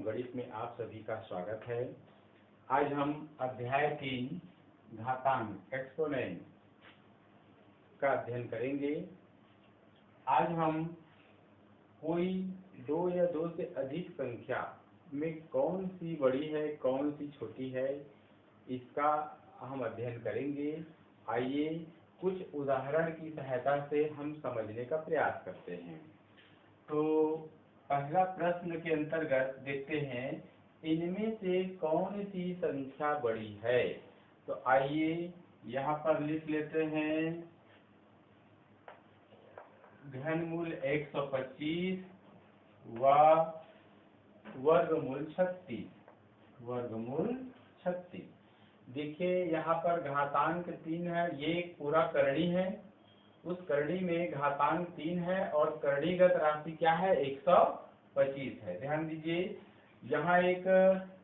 गणित में आप सभी का स्वागत है। आज हम अध्याय 3 घातांक एक्सपोनेंट का अध्ययन करेंगे। आज हम कोई दो या दो से अधिक संख्या में कौन सी बड़ी है कौन सी छोटी है इसका हम अध्ययन करेंगे। आइए कुछ उदाहरण की सहायता से हम समझने का प्रयास करते हैं। तो पहला प्रश्न के अंतर्गत देखते हैं इनमें से कौन सी संख्या बड़ी है। तो आइए यहाँ पर लिख लेते हैं घनमूल 125 व वर्गमूल 36। देखिए यहाँ पर घातांक 3 है। ये एक पूरा करणी है। उस करणी में घातांक 3 है और करणीगत राशि क्या है 125 है। ध्यान दीजिए यहाँ एक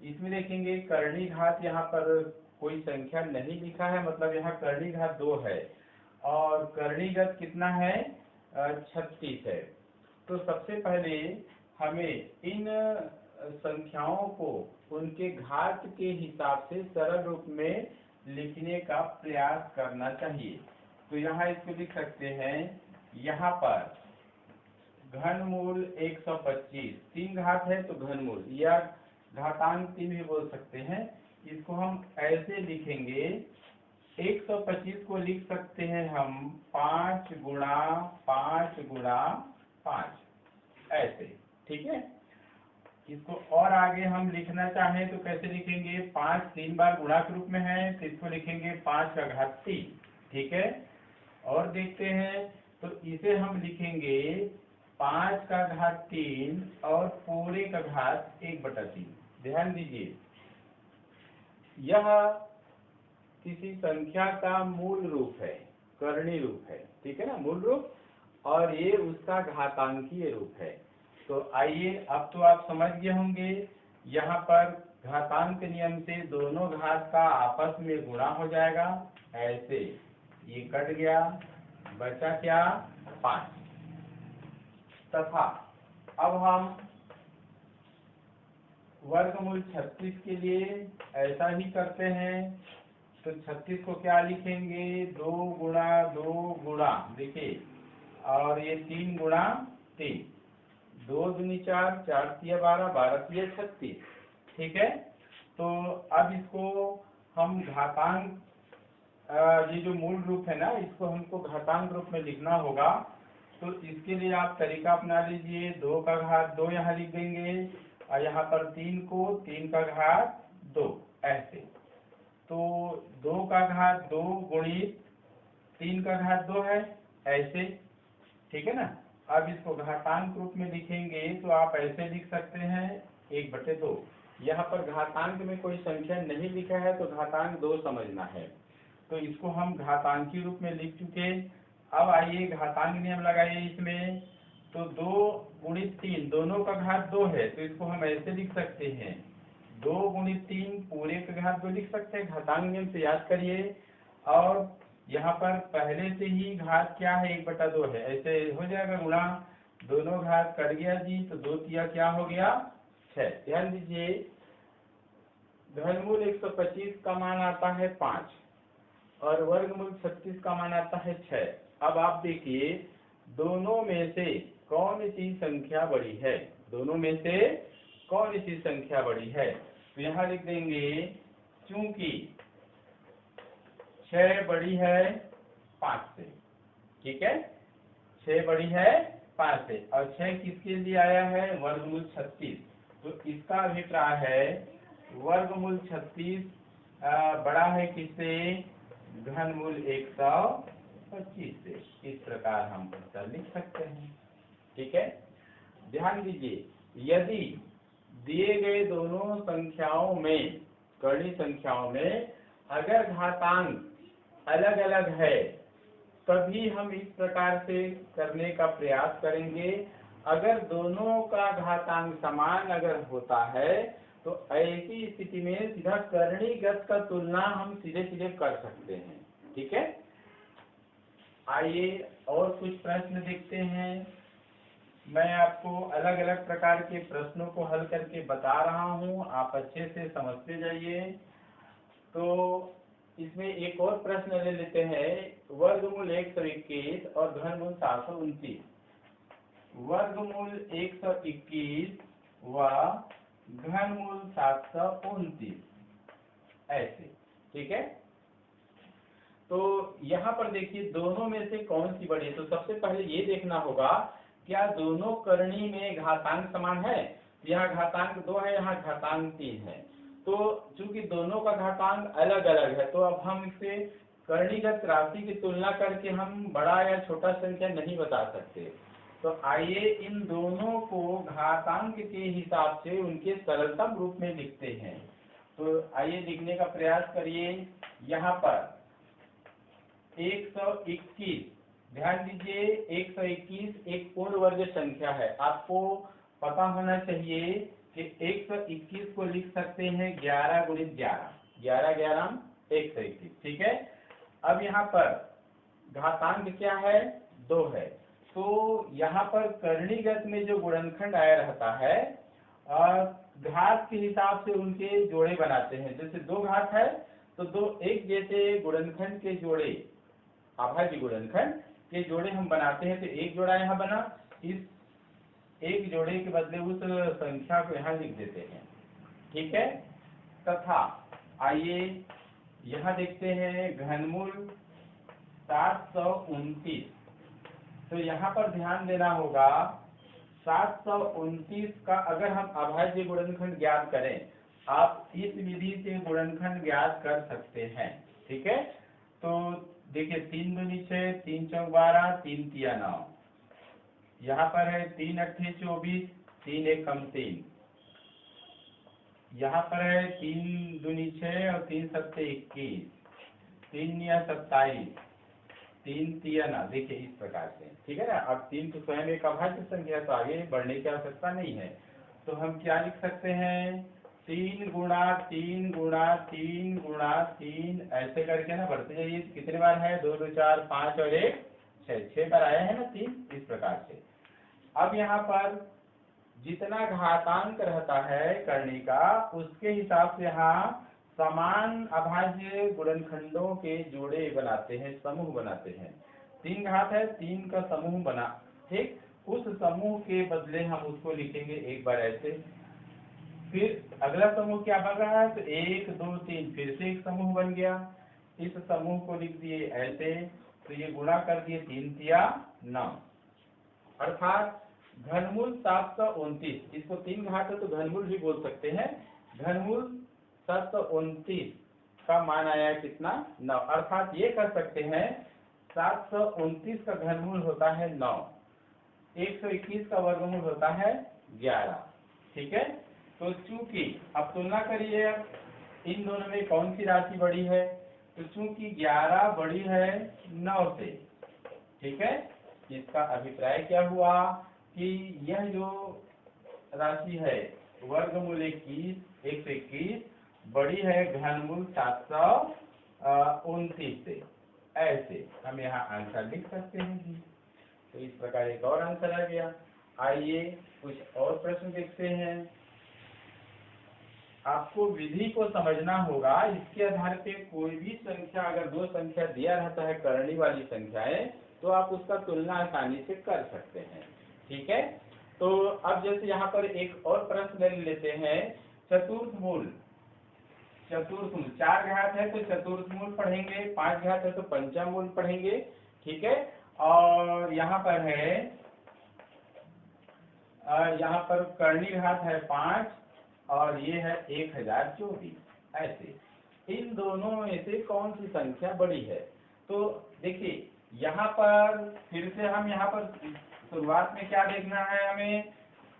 इसमें देखेंगे करणी घात यहाँ पर कोई संख्या नहीं लिखा है, मतलब यहाँ करणी घात 2 है और करणीगत कितना है 36 है। तो सबसे पहले हमें इन संख्याओं को उनके घात के हिसाब से सरल रूप में लिखने का प्रयास करना चाहिए। तो यहाँ इसको लिख सकते हैं, यहाँ पर घनमूल 125 3 घात है तो घनमूल या घातांक 3 भी बोल सकते हैं। इसको हम ऐसे लिखेंगे 125 को लिख सकते हैं हम 5 गुणा 5 गुणा 5 ऐसे, ठीक है। इसको और आगे हम लिखना चाहें तो कैसे लिखेंगे 5 3 बार गुणा के रूप में है तो इसको लिखेंगे 5 का घात 3, ठीक है। और देखते हैं तो इसे हम लिखेंगे 5 का घात 3 और पूरे का घात 1/3। ध्यान दीजिए यह किसी संख्या का मूल रूप है, करणी रूप है, ठीक है ना, मूल रूप, और ये उसका घातांकीय रूप है। तो आइए अब तो आप समझ गए होंगे, यहाँ पर घातांक नियम से दोनों घात का आपस में गुणा हो जाएगा। ऐसे ये कट गया, बचा क्या 5। तथा अब हम वर्गमूल 36 के लिए ऐसा ही करते हैं। तो 36 को क्या लिखेंगे 2 गुणा 2 गुणा, देखिए, और ये 3 गुणा 3, 2 दूनी 4, 4 तिया 12, 12 तिया 36, ठीक है। तो अब इसको हम घातांक ये जो मूल रूप है ना इसको हमको घातांक रूप में लिखना होगा। तो इसके लिए आप तरीका अपना लीजिए, 2 का घात 2 यहाँ लिख देंगे और यहाँ पर 3 को 3 का घात 2 ऐसे। तो 2 का घात 2 गुणित 3 का घात 2 है ऐसे, ठीक है ना। अब इसको घातांक रूप में लिखेंगे तो आप ऐसे लिख सकते हैं 1/2। यहाँ पर घातांक में कोई संख्या नहीं लिखा है तो घातांक 2 समझना है। तो इसको हम घातांकी रूप में लिख चुके। अब आइए घातांक नियम लगाइए इसमें। तो 2 गुणित 3 दोनों का घात 2 है तो इसको हम ऐसे लिख सकते हैं 2 गुणित 3 पूरे का घात 2 लिख सकते हैं, घातांक नियम से याद करिए। और यहाँ पर पहले से ही घात क्या है 1/2 है, ऐसे हो जाएगा गुणा, दोनों घात कट गया जी, तो 2 तिया क्या हो गया 6। ध्यान दीजिए घनमूल 125 का मान आता है 5 और वर्गमूल 36 का मान आता है 6। अब आप देखिए दोनों में से कौन सी संख्या बड़ी है, दोनों में से कौन सी संख्या बड़ी है। तो यहाँ लिख देंगे चूंकि 6 बड़ी है 5 से, ठीक है, 6 बड़ी है 5 से और 6 किसके लिए आया है वर्गमूल 36। तो इसका अभिप्राय है वर्गमूल 36 बड़ा है किससे घनमूल 125 से। इस प्रकार हम उत्तर लिख सकते हैं, ठीक है। ध्यान दीजिए यदि दिए गए दोनों संख्याओं में करणी संख्याओं में अगर घातांक अलग अलग है तभी हम इस प्रकार से करने का प्रयास करेंगे। अगर दोनों का घातांक समान अगर होता है तो ऐसी स्थिति में सीधा करणीगत का तुलना हम सीधे सीधे कर सकते हैं, ठीक है। आइए और कुछ प्रश्न देखते हैं। मैं आपको अलग अलग प्रकार के प्रश्नों को हल करके बता रहा हूँ, आप अच्छे से समझते जाइए। तो इसमें एक और प्रश्न ले लेते हैं, वर्गमूल 121 और घनमूल 729। वर्गमूल 121 व घनमूल 729 ऐसे, ठीक है। तो यहाँ पर देखिए दोनों में से कौन सी बड़ी है। तो सबसे पहले ये देखना होगा क्या दोनों करनी में घातांक समान है। यहाँ घातांक 2 है, यहाँ घातांक 3 है। तो चूंकि दोनों का घातांक अलग अलग है, तो अब हम इसे करणीगत राशि की तुलना करके हम बड़ा या छोटा संख्या नहीं बता सकते। तो आइए इन दोनों को घातांक के हिसाब से उनके सरलतम रूप में लिखते हैं। तो आइए लिखने का प्रयास करिए। यहाँ पर 121, ध्यान दीजिए 121 एक पूर्ण वर्ग संख्या है। आपको पता होना चाहिए कि 121 को लिख सकते हैं 11 गुणित 11, 11 11 121, ठीक है। अब यहाँ पर घातांक क्या है, 2 है। तो यहाँ पर करणीगत में जो गुणनखंड आया रहता है, घात के हिसाब से उनके जोड़े बनाते हैं। जैसे 2 घात है तो 2 एक जैसे गुणनखंड के जोड़े, अभाज्य गुणनखंड के जोड़े हम बनाते हैं। तो एक जोड़ा यहाँ बना, इस एक जोड़े के बदले उस संख्या को यहाँ लिख देते हैं, ठीक है। तथा आइए यहाँ देखते हैं घनमूल 729। तो यहाँ पर ध्यान देना होगा 729 का अगर हम अभाज्य गुणनखंड ज्ञात करें, आप इस विधि से गुणनखंड ज्ञात कर सकते हैं, ठीक है। तो देखिए 3 दूनी 6, 3 चौक 12, 3 तिया 9। यहाँ पर है 3 अट्ठे 24, 3 एक कम 3। यहाँ पर है 3 दूनी 6 और 3 सत्ते 21, 3 निया 27, 3 तिया 9। देखिए इस प्रकार से, ठीक है ना। अब 3 तो स्वयं एक अभाज्य संख्या, तो आगे बढ़ने की आवश्यकता नहीं है। तो हम क्या लिख सकते हैं, 3 गुणा 3 गुणा 3 गुणा 3 ऐसे करके ना बढ़ते जाइए। कितने बार है, 2 2 4 5 और 1 6, 6 बार आया है ना 3, इस प्रकार से। अब यहाँ पर जितना घातांक रहता है करनी का, उसके हिसाब से यहाँ समान अभाज्य गुणनखंडों के जोड़े बनाते हैं, समूह बनाते हैं। 3 घात है, 3 का समूह बना, ठीक। उस समूह के बदले हम उसको लिखेंगे एक बार ऐसे। फिर अगला समूह क्या बन रहा है, तो 1 2 3 फिर से एक समूह बन गया। इस समूह को लिख दिए ऐसे। तो ये गुणा कर दिए 3 तिया 9, अर्थात घनमूल 729। इसको 3 घात है तो घनमूल भी बोल सकते हैं। घनमूल 729 का मान आया है कितना, 9। अर्थात ये कर सकते हैं 729 का घनमूल होता है 9, 121 का वर्गमूल होता है 11, ठीक है। तो चूंकि अब तुलना करिए इन दोनों में कौन सी राशि बड़ी है। तो चूंकि 11 बड़ी है 9 से, ठीक है। इसका अभिप्राय क्या हुआ कि यह जो राशि है वर्गमूल 121 बड़ी है घनमूल 729 से। ऐसे हम यहाँ आंसर लिख सकते हैं जी। तो इस प्रकार एक और आंसर आ गया। आइए कुछ और प्रश्न देखते हैं। आपको विधि को समझना होगा। इसके आधार पे कोई भी संख्या, अगर 2 संख्या दिया रहता है करनी वाली संख्याएं, तो आप उसका तुलना आसानी से कर सकते हैं, ठीक है। तो अब जैसे यहाँ पर एक और प्रश्न ले लेते हैं, चतुर्थ मूल। 4 घात है तो चतुर्थ मूल पढ़ेंगे, 5 घात है तो पंचम मूल पढ़ेंगे, ठीक है। और यहाँ पर है, यहाँ पर करनी घात है 5 और ये है 1024। ऐसे इन दोनों में से कौन सी संख्या बड़ी है। तो देखिए यहाँ पर फिर से हम यहाँ पर शुरुआत में क्या देखना है हमें,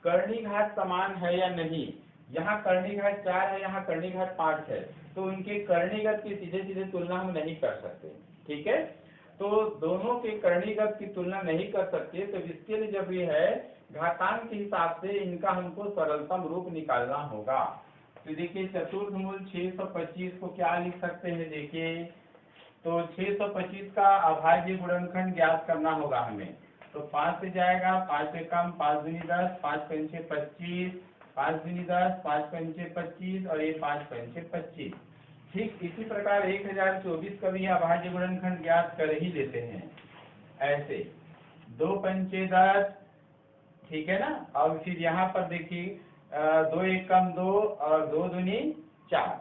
करनी घात समान है या नहीं। यहाँ करनी घात 4 है, यहाँ करनी घात 5 है, तो उनके करणीगत की सीधे सीधे तुलना हम नहीं कर सकते, ठीक है। तो दोनों के करणीगत की तुलना नहीं कर सकते, तो इसके लिए जब ये है घातांक के हिसाब से इनका हमको सरलतम रूप निकालना होगा। तो देखिए चतुर्थ मूल 625 को क्या लिख सकते हैं, देखिए तो 625 का अभाज्य गुणनखंड ज्ञात करना होगा हमें। तो 5 से जाएगा, 5 से कम, 5 दूनी 10, 5 पंचे 25, 5 दूनी 10, 5 पंचे 25 और ये 5 पंचे 25। ठीक इसी प्रकार 1024 का भी अभाज्य गुणनखंड ज्ञात कर ही लेते हैं ऐसे। 2 पंचे 10, ठीक है ना। अब फिर यहाँ पर देखिए 2 एक कम 2 और 2 दूनी 4।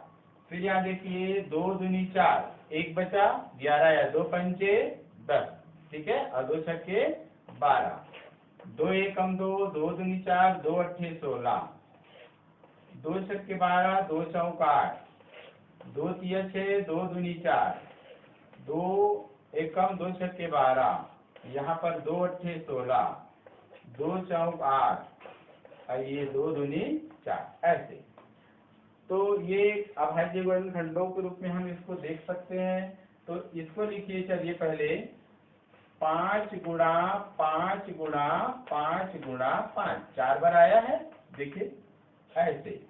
फिर यहाँ देखिए 2 दूनी 4, 1 बचा 11 या 2 पंचे 10, ठीक है, और 2 छक्के 12। 2 एक कम 2, 2 दूनी 4, 2 अट्ठे 16, 2 छक्के 12, 2 चौक 8, 2 तिया 6, 2 दूनी 4, 2 एक कम 2 छक्के 12, यहाँ पर 2 अट्ठे 16, 2 चौक 8 और ये 2 दूनी 4 ऐसे। तो ये अभाज्य गुणनखंडों के रूप में हम इसको देख सकते हैं। तो इसको लिखिए, चलिए पहले 5 गुणा 5 गुणा 5 गुणा 5, 4 बार आया है, देखिए ऐसे।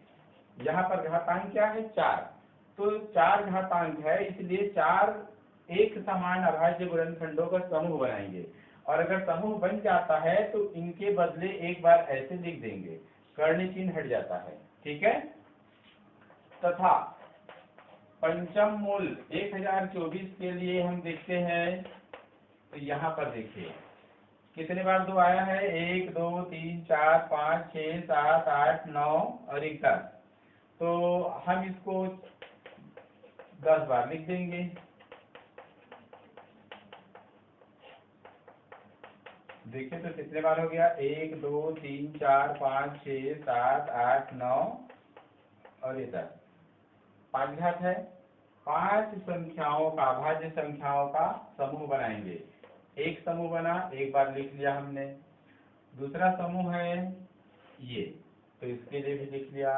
यहाँ पर घातांक क्या है 4, तो 4 घातांक है, इसलिए 4 एक समान अभाज्य गुणनखंडों का समूह बनाएंगे। और अगर समूह बन जाता है तो इनके बदले एक बार ऐसे लिख देंगे, कर्ण चिन्ह हट जाता है, ठीक है। तथा पंचम मूल 1024 के लिए हम देखते हैं, तो यहाँ पर देखिए कितने बार 2 आया है, 1 2 3 4 5 6 7 8 9 और 1 10। तो हम इसको 10 बार लिख देंगे। देखिए तो कितने बार हो गया, 1 2 3 4 5 6 7 8 9 और ये 10, 5 घात है। 5 संख्याओं का, भाज्य संख्याओं का समूह बनाएंगे। एक समूह बना, एक बार लिख लिया हमने। दूसरा समूह है ये, तो इसके लिए भी लिख लिया।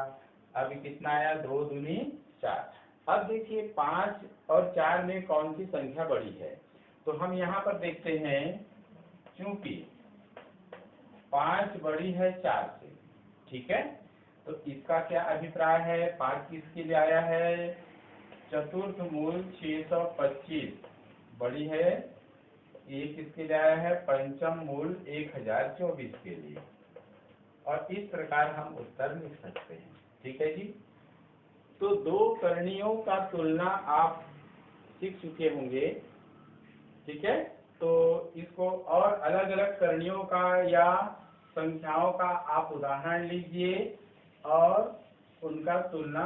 अब कितना आया, 2 दूनी 4। अब देखिए 5 और 4 में कौन सी संख्या बड़ी है, तो हम यहाँ पर देखते हैं, क्योंकि 5 बड़ी है 4 से, ठीक है। तो इसका क्या अभिप्राय है, 5 किसके लिए आया है, चतुर्थ मूल 625 बड़ी है। ये किसके लिए आया है, पंचम मूल 1024 के लिए। और इस प्रकार हम उत्तर लिख सकते हैं, ठीक है जी। तो 2 करणियों का तुलना आप सीख चुके होंगे, ठीक है। तो इसको और अलग अलग करणियों का या संख्याओं का आप उदाहरण लीजिए और उनका तुलना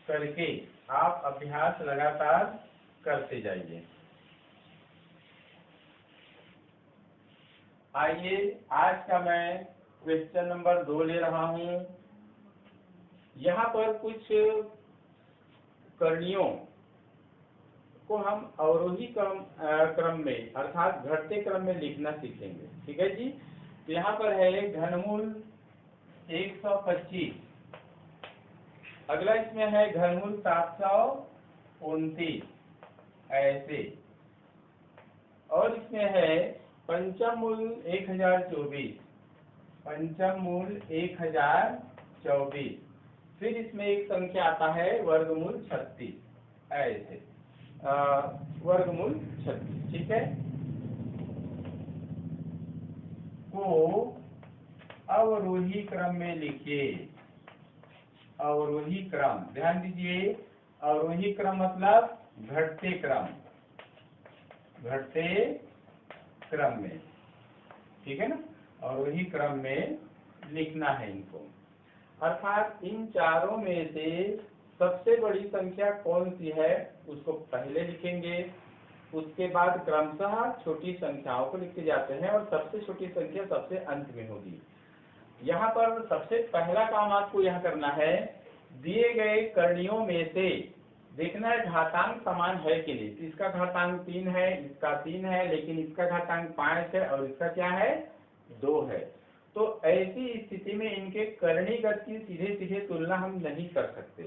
करके आप अभ्यास लगातार करते जाइए। आइए आज का मैं क्वेश्चन नंबर 2 ले रहा हूँ। यहाँ पर कुछ करणियों को हम अवरोही क्रम में अर्थात घटते क्रम में लिखना सीखेंगे, ठीक है जी। तो यहाँ पर है घनमूल 125, अगला इसमें है घनमूल 729 ऐसे, और इसमें है पंचम मूल 1024, पंचम मूल 1024। फिर इसमें एक संख्या आता है वर्गमूल 36 ऐसे, वर्गमूल 36, ठीक है। को अवरोही क्रम में लिखिए, अवरोही क्रम, ध्यान दीजिए, अवरोही क्रम मतलब घटते क्रम, घटते क्रम में, ठीक है ना। अवरोही क्रम में लिखना है इनको, अर्थात इन चारों में से सबसे बड़ी संख्या कौन सी है उसको पहले लिखेंगे, उसके बाद क्रमशः छोटी संख्याओं को लिखते जाते हैं और सबसे छोटी संख्या सबसे अंत में होगी। यहाँ पर सबसे पहला काम आपको यह करना है, दिए गए करणियों में से देखना है घातांक समान है कि नहीं। तो इसका घातांक 3 है, इसका 3 है, लेकिन इसका घातांक 5 है और इसका क्या है 2 है। तो ऐसी स्थिति में इनके करणीगत की सीधे सीधे तुलना हम नहीं कर सकते।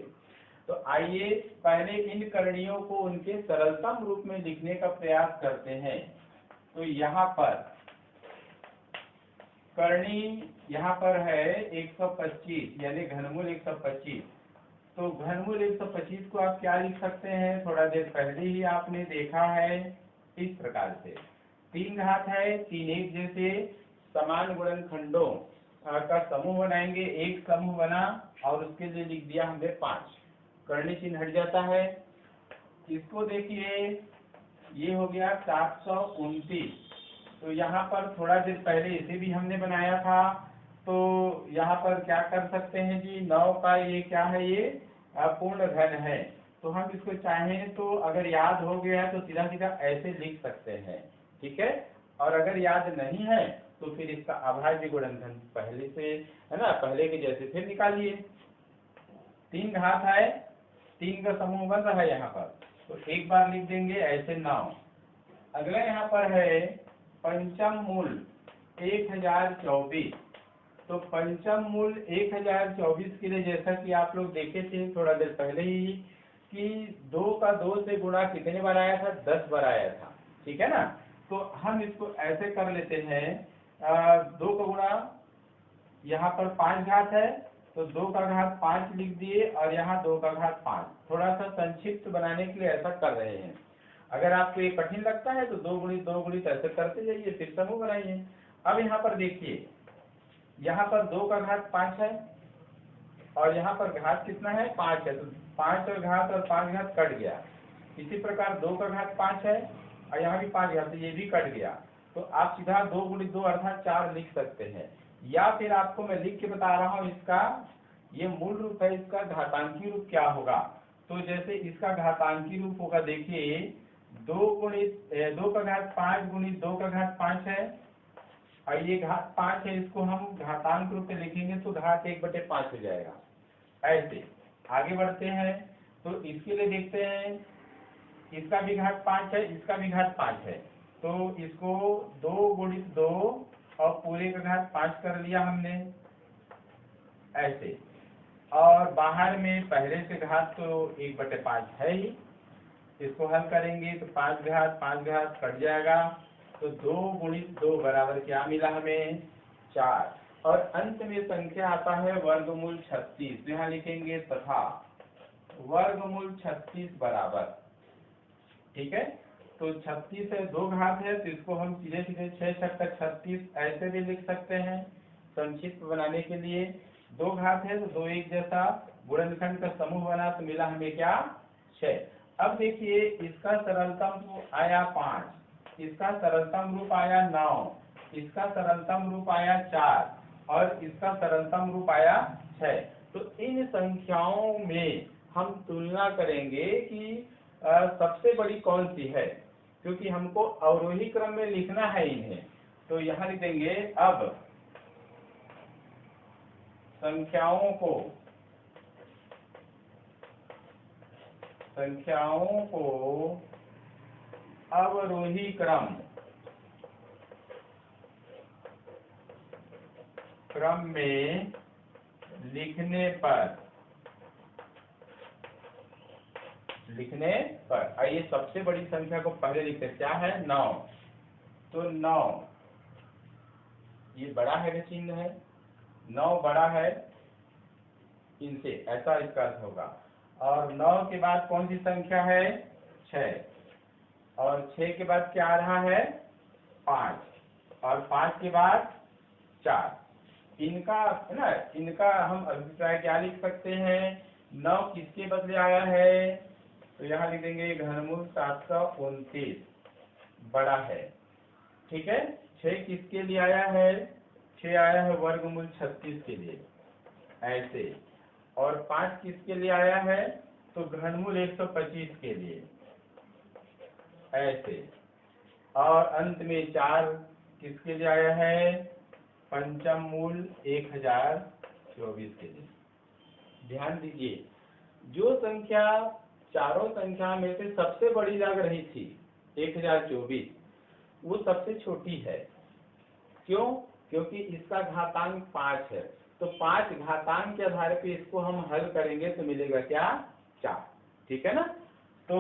तो आइए पहले इन करणियों को उनके सरलतम रूप में लिखने का प्रयास करते हैं। तो यहाँ पर करणी यहाँ पर है 125 यानी घनमूल 125। तो घनमूल 125 को आप क्या लिख सकते हैं, थोड़ा देर पहले ही आपने देखा है इस प्रकार से, तीन घात है, तीन एक जैसे समान गुणनखंडों का समूह बनाएंगे। एक समूह बना और उसके लिए लिख दिया हमने 5, कर्ण चिन्ह हट जाता है। इसको देखिए, ये हो गया 729। तो यहाँ पर थोड़ा देर पहले इसे भी हमने बनाया था, तो यहाँ पर क्या कर सकते हैं जी, 9 का ये क्या है, ये पूर्ण घन है। तो हम इसको चाहें तो अगर याद हो गया है तो सीधा सीधा ऐसे लिख सकते हैं, ठीक है। और अगर याद नहीं है तो फिर इसका अभाज्य गुणनखंड पहले से है ना, पहले के जैसे फिर निकालिए। तीन घात है, तीन का समूह बन रहा है यहाँ पर, तो एक बार लिख देंगे ऐसे 9। अगला यहाँ पर है पंचम मूल 1024। तो पंचम मूल 1024 के लिए जैसा कि आप लोग देखे थे थोड़ा देर पहले ही कि 2 का 2 से गुणा कितने बार आया था, 10 बार आया था, ठीक है ना। तो हम इसको ऐसे कर लेते हैं, 2 का गुणा यहाँ पर 5 घात है, तो 2 का घात 5 लिख दिए और यहाँ 2 का घात 5। थोड़ा सा संक्षिप्त बनाने के लिए ऐसा कर रहे हैं। अगर आपको ये कठिन लगता है तो 2 गुणित 2 गुणित ऐसे करते जाइए, फिर समूह बनाइए। अब यहाँ पर देखिए, यहाँ पर 2 का घात 5 है और यहाँ पर घात कितना है, 5 है, तो 5 और घात और 5 घात कट गया। इसी प्रकार 2 का घात 5 है और यहाँ भी 5 घात, तो ये भी कट गया। तो आप सीधा 2 गुणित 2 अर्थात 4 लिख सकते हैं, या फिर आपको मैं लिख के बता रहा हूँ इसका ये मूल रूप है, इसका घातांकी रूप क्या होगा। तो जैसे इसका घातांकी रूप होगा, देखिए 2 का घात 5 गुणित 2 का घात 5 है और ये घात 5 है, इसको हम घातांक रूप में लिखेंगे तो घात 1/5 हो जाएगा। ऐसे आगे बढ़ते हैं, तो इसके लिए देखते हैं, इसका भी घात 5 है, इसका भी घात 5 है, तो इसको 2 गुणित 2 और पूरे का घात 5 कर लिया हमने ऐसे। और बाहर में पहले से घात तो 1/5 है ही, इसको हल करेंगे तो 5 घात कट जाएगा, तो 2 गुणित 2 बराबर क्या मिला हमें, 4। और अंत में संख्या आता है वर्गमूल 36। यहाँ लिखेंगे तथा वर्गमूल 36 बराबर, ठीक है। तो 36 है, 2 घात है, तो इसको हम सीधे सीधे 6 तक 36 ऐसे भी लिख सकते हैं संक्षिप्त बनाने के लिए। 2 घात है तो 2 एक जैसा गुणनखंड का समूह बना, तो मिला हमें क्या, 6। अब देखिए, इसका सरलतम रूप आया 5, इसका सरलतम रूप आया 9, इसका सरलतम रूप आया 4 और इसका सरलतम रूप आया 6। तो इन संख्याओं में हम तुलना करेंगे कि सबसे बड़ी कौन सी है, क्योंकि हमको अवरोही क्रम में लिखना है इन्हें। तो यहाँ लिख देंगे, अब संख्याओं को अवरोही क्रम में लिखने पर आइए सबसे बड़ी संख्या को पहले लिखते हैं, क्या है, 9। तो 9 ये बड़ा है, चिन्ह है 9 बड़ा है इनसे, ऐसा इसका अर्थ होगा। और 9 के बाद कौन सी संख्या है, 6, और 6 के बाद क्या आ रहा है, 5, और 5 के बाद 4। इनका है ना, इनका हम अभिप्राय क्या लिख सकते हैं, 9 किसके बदले आया है, तो यहाँ लिख देंगे घनमूल 729 बड़ा है, ठीक है। 6 किसके लिए आया है, 6 आया है वर्गमूल 36 के लिए ऐसे, और 5 किसके लिए आया है, तो घनमूल 125 के लिए ऐसे, और अंत में 4 किसके लिए आया है, पंचम मूल 1024 के लिए। ध्यान दीजिए, जो संख्या चारों संख्या में से सबसे बड़ी लग रही थी 1024, वो सबसे छोटी है। क्यों, क्योंकि इसका घातांक 5 है, तो 5 घातांक के आधार पे इसको हम हल करेंगे तो मिलेगा क्या, 4, ठीक है ना। तो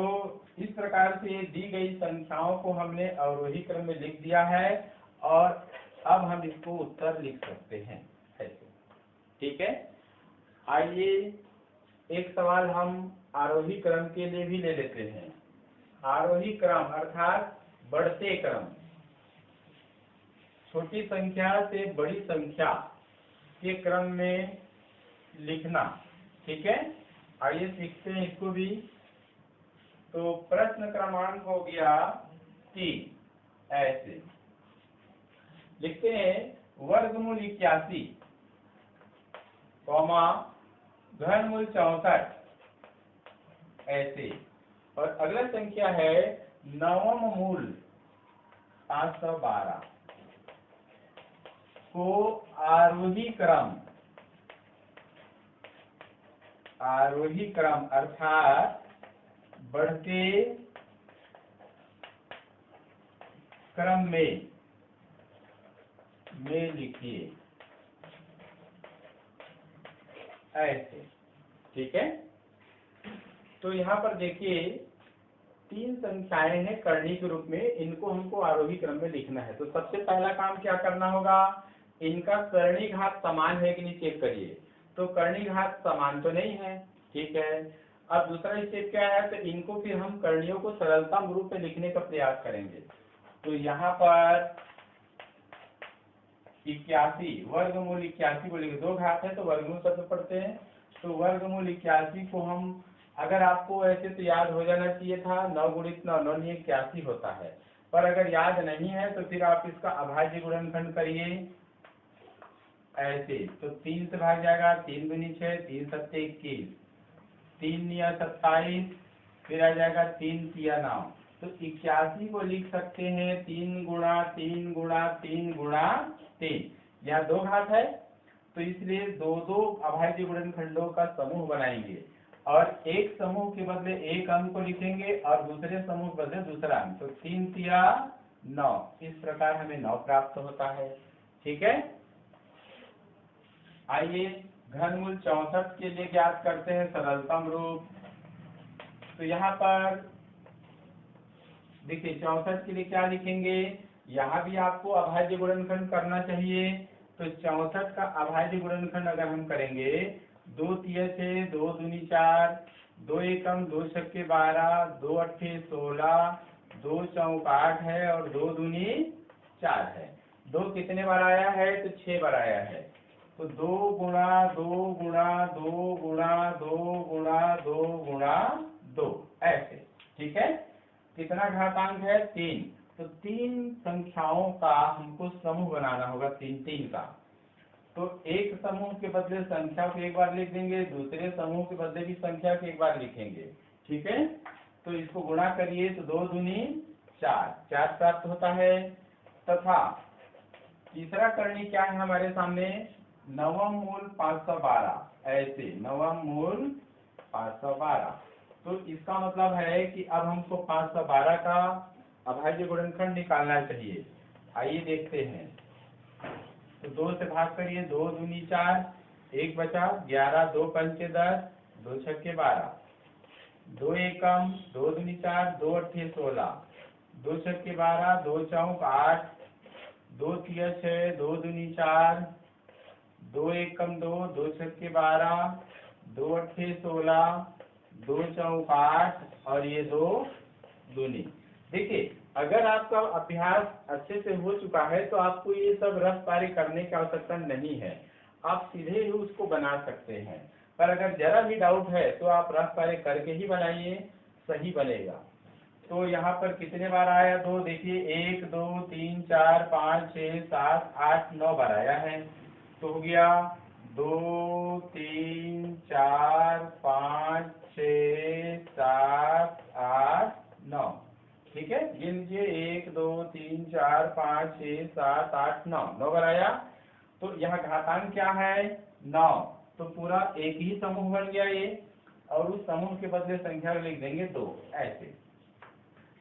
इस प्रकार से दी गई संख्याओं को हमने अवरोही क्रम में लिख दिया है और अब हम इसको उत्तर लिख सकते हैं ऐसे, ठीक है। आइए एक सवाल हम आरोही क्रम के लिए भी ले लेते हैं। आरोही क्रम अर्थात बढ़ते क्रम, छोटी संख्या से बड़ी संख्या के क्रम में लिखना। ठीक है, आइए सीखते हैं इसको भी। तो प्रश्न क्रमांक हो गया 3। ऐसे लिखते हैं, वर्गमूल 81, घनमूल 64। ऐसे, और अगला संख्या है नवम मूल 512 को आरोही क्रम अर्थात बढ़ते क्रम में लिखिए। ऐसे, ठीक है। तो यहाँ पर देखिए 3 संख्याएं हैं करणी के रूप में, इनको हमको आरोही क्रम में लिखना है। तो सबसे पहला काम क्या करना होगा, इनका करणी घात समान है कि नहीं चेक करिए। तो करणी घात समान तो नहीं है, ठीक है। अब दूसरा स्टेप क्या है, तो इनको फिर हम करणियों को सरलतम रूप में लिखने का प्रयास करेंगे। तो यहाँ पर 81 वर्गमूल 81 को लिखे, 2 घात है तो वर्गमूल शब्द पढ़ते हैं। तो वर्गमूल 81 को हम, अगर आपको ऐसे तो याद हो जाना चाहिए था, 9 गुणित 9 9 81 होता है। पर अगर याद नहीं है तो फिर आप इसका अभाज्य गुणनखंड करिए। ऐसे, तो 3 से भाग जाएगा, 3 दूनी 6, 3 सत्ते 21, 3 निया 27, फिर आ जाएगा 3 तिया 9। तो 81 को लिख सकते हैं 3 गुणा 3 गुणा 3 गुणा 3। यहाँ 2 घात है तो इसलिए 2 अभाज्य गुणनखंडों का समूह बनाएंगे, और एक समूह के बदले एक अंक को लिखेंगे और दूसरे समूह के बदले दूसरा अंक। तो 3 तिया 9, इस प्रकार हमें 9 प्राप्त होता है। ठीक है, आइए घनमूल 64 के लिए ज्ञात करते हैं सरलतम रूप। तो यहाँ पर देखिए 64 के लिए क्या लिखेंगे, यहाँ भी आपको अभाज्य गुणनखंड करना चाहिए। तो 64 का अभाज्य गुणनखंड अगर हम करेंगे, 2 तिया 6, 2 दूनी 4, 2 एकम 2 छक्के 12, 2 अट्ठे 16, 2 चौक 8 है और 2 दूनी 4 है। 2 कितने बार आया है, तो 6 बार आया है। तो 2 गुणा 2 गुणा 2 गुणा 2 गुणा 2 गुणा 2, ऐसे। ठीक है, कितना घातांक है, 3। तो 3 संख्याओं का हमको समूह बनाना होगा, 3 3 का। तो एक समूह के बदले संख्या को एक बार लिख देंगे, दूसरे समूह के बदले भी संख्या को एक बार लिखेंगे। ठीक है, तो इसको गुणा करिए, तो 2 दूनी 4, 4 प्राप्त होता है। तथा तीसरा करणी क्या है हमारे सामने, नवम मूल 512। ऐसे, नवम मूल 512। तो इसका मतलब है कि अब हमको 512 का अभाज्य गुणनखंड निकालना चाहिए। आइए देखते हैं। तो 2 से भाग करिए, 2 दूनी 4, 1 बचा, 11, 2 पंचे 10, 2 छक्के 12, 2 एकम 2 दूनी 4, 2 अट्ठे 16, 2 छक्के 12, 2 चौक 8, 2 तिया 6, 2 दूनी 4, 2 एकम 2, 2 छक्के 12, 2 अट्ठे 16, 2 चौक 8 और ये 2 दूनी। देखिए, अगर आपका अभ्यास अच्छे से हो चुका है तो आपको ये सब रफ पारी करने की आवश्यकता नहीं है, आप सीधे ही उसको बना सकते हैं। पर अगर जरा भी डाउट है तो आप रफ पारी करके ही बनाइए, सही बनेगा। तो यहाँ पर कितने बार आया 2, देखिए 1 2 3 4 5 6 7 8 9 बार आया है। तो हो गया 2 3 4 5 6 7 8 9। ठीक है, गिन लीजिए 1 2 3 4 5 6 7 8 9, 9 बार आया। तो यहाँ घातांक क्या है, 9। तो पूरा एक ही समूह बन गया ये, और उस समूह के बदले संख्या लिख देंगे 2, ऐसे।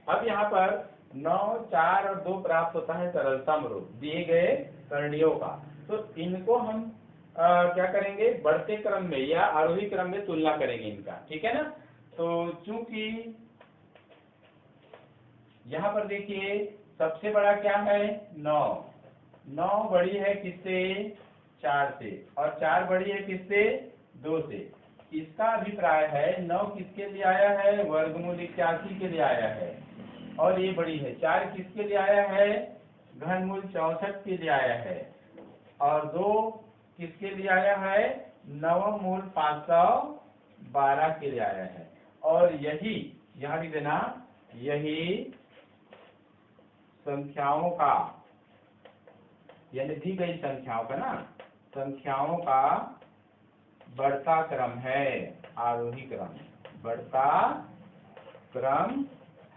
अब यहाँ पर 9 4 और 2 प्राप्त होता है सरलतम रूप दिए गए करणियों का। तो इनको हम क्या करेंगे, बढ़ते क्रम में या आरोही क्रम में तुलना करेंगे इनका। ठीक है ना। तो चूंकि यहाँ पर देखिए सबसे बड़ा क्या है, 9। 9 बड़ी है किससे, 4 से, और 4 बड़ी है किससे, 2 से। इसका अभिप्राय है 9 किसके लिए आया है, वर्गमूल 81 के लिए आया है, और ये बड़ी है। 4 किसके लिए आया है, घनमूल 64 के लिए आया है और 2 किसके लिए आया है, नवमूल 512 के लिए आया है। और यही यहाँ लिख देना, यही संख्याओं का यानी दी गई संख्याओं का ना, संख्याओं का बढ़ता क्रम है, आरोही क्रम बढ़ता क्रम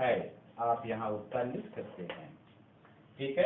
है। आप यहाँ उत्तर लिख सकते हैं। ठीक है।